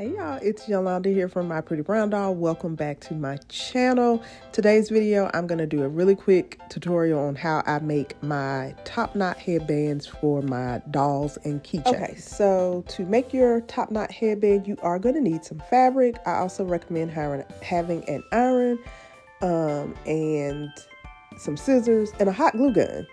Hey y'all, it's Yolanda here from My Pretty Brown Doll. Welcome back to my channel. Today's video, I'm going to do a really quick tutorial on how I make my top knot headbands for my dolls and keychains. Okay, so to make your top knot headband, you are going to need some fabric. I also recommend having an iron and some scissors and a hot glue gun.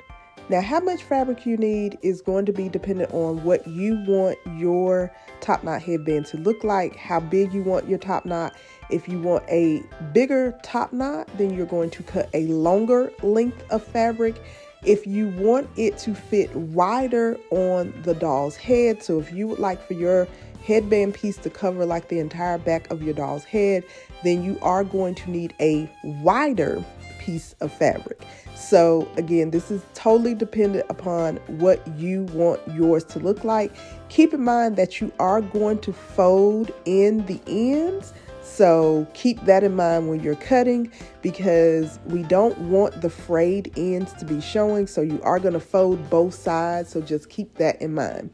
Now, how much fabric you need is going to be dependent on what you want your top knot headband to look like, how big you want your top knot. If you want a bigger top knot, then you're going to cut a longer length of fabric. If you want it to fit wider on the doll's head, so if you would like for your headband piece to cover like the entire back of your doll's head, then you are going to need a wider piece of fabric. So again, this is totally dependent upon what you want yours to look like. Keep in mind that you are going to fold in the ends. So keep that in mind when you're cutting, because we don't want the frayed ends to be showing. So you are going to fold both sides. So just keep that in mind.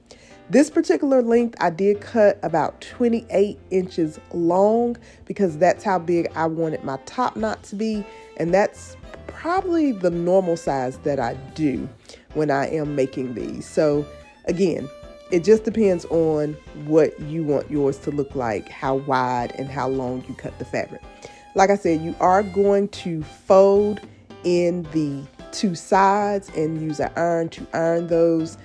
This particular length, I did cut about 28 inches long because that's how big I wanted my top knot to be. And that's probably the normal size that I do when I am making these. So again, it just depends on what you want yours to look like, how wide and how long you cut the fabric. Like I said, you are going to fold in the two sides and use an iron to iron those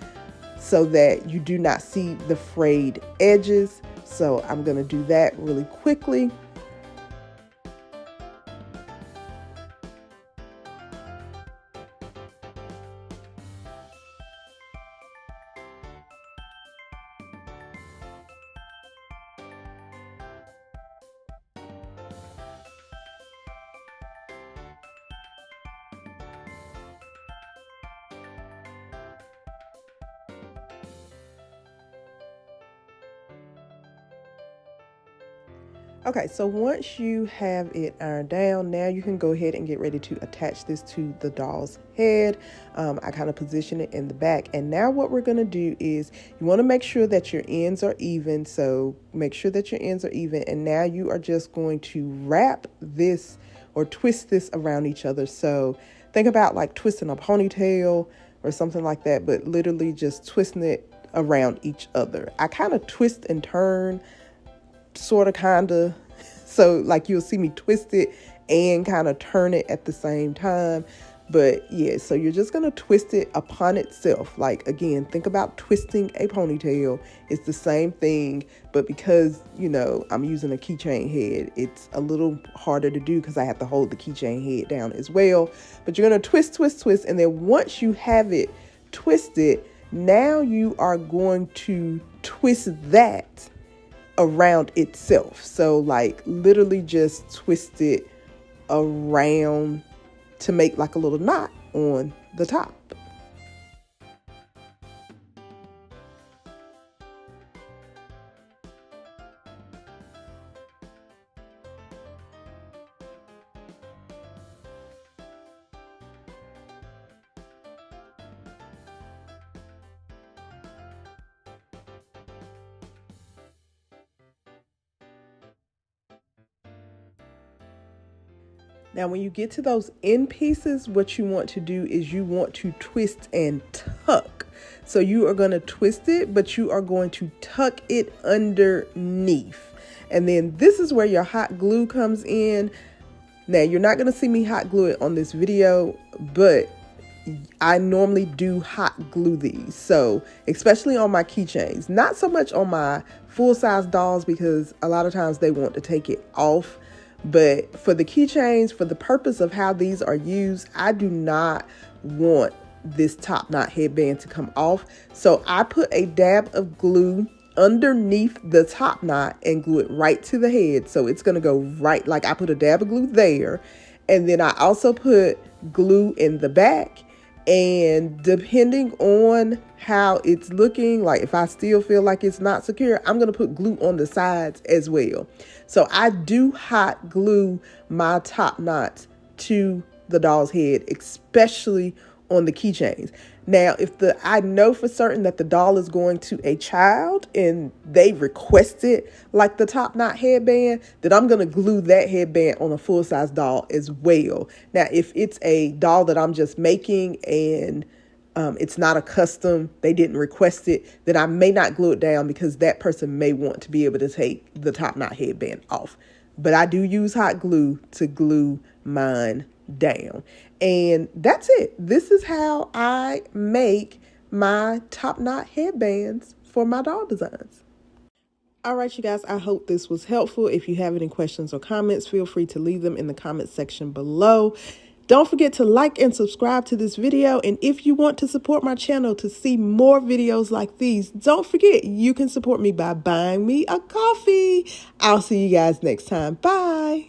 so that you do not see the frayed edges. So I'm going to do that really quickly. Okay, so once you have it ironed down, now you can go ahead and get ready to attach this to the doll's head. I kind of position it in the back. And now what we're going to do is you want to make sure that your ends are even. So make sure that your ends are even. And now you are just going to wrap this or twist this around each other. So think about like twisting a ponytail or something like that, but literally just twisting it around each other. I kind of twist and turn, sort of, kind of, so like you'll see me twist it and kind of turn it at the same time. But yeah, so you're just going to twist it upon itself. Like, again, think about twisting a ponytail. It's the same thing, but because, you know, I'm using a keychain head, it's a little harder to do because I have to hold the keychain head down as well. But you're going to twist, twist, twist. And then once you have it twisted, now you are going to twist that around itself. So like literally just twist it around to make like a little knot on the top. Now, when you get to those end pieces, what you want to do is you want to twist and tuck. So you are going to twist it, but you are going to tuck it underneath. And then this is where your hot glue comes in. Now, you're not going to see me hot glue it on this video, but I normally do hot glue these. So especially on my keychains, not so much on my full-size dolls because a lot of times they want to take it off. But for the keychains, for the purpose of how these are used, I do not want this top knot headband to come off. So I put a dab of glue underneath the top knot and glue it right to the head. So it's going to go right, like I put a dab of glue there. And then I also put glue in the back. And depending on how it's looking, like if I still feel like it's not secure, I'm going to put glue on the sides as well. So I do hot glue my top knots to the doll's head, especially on the keychains. Now, if I know for certain that the doll is going to a child and they requested like the top knot headband, then I'm going to glue that headband on a full-size doll as well. Now, if it's a doll that I'm just making and it's not a custom, they didn't request it, then I may not glue it down because that person may want to be able to take the top knot headband off. But I do use hot glue to glue mine down. And that's it. This is how I make my top knot headbands for my doll designs. All right, you guys, I hope this was helpful. If you have any questions or comments, feel free to leave them in the comment section below. Don't forget to like and subscribe to this video. And if you want to support my channel to see more videos like these, don't forget you can support me by buying me a coffee. I'll see you guys next time. Bye.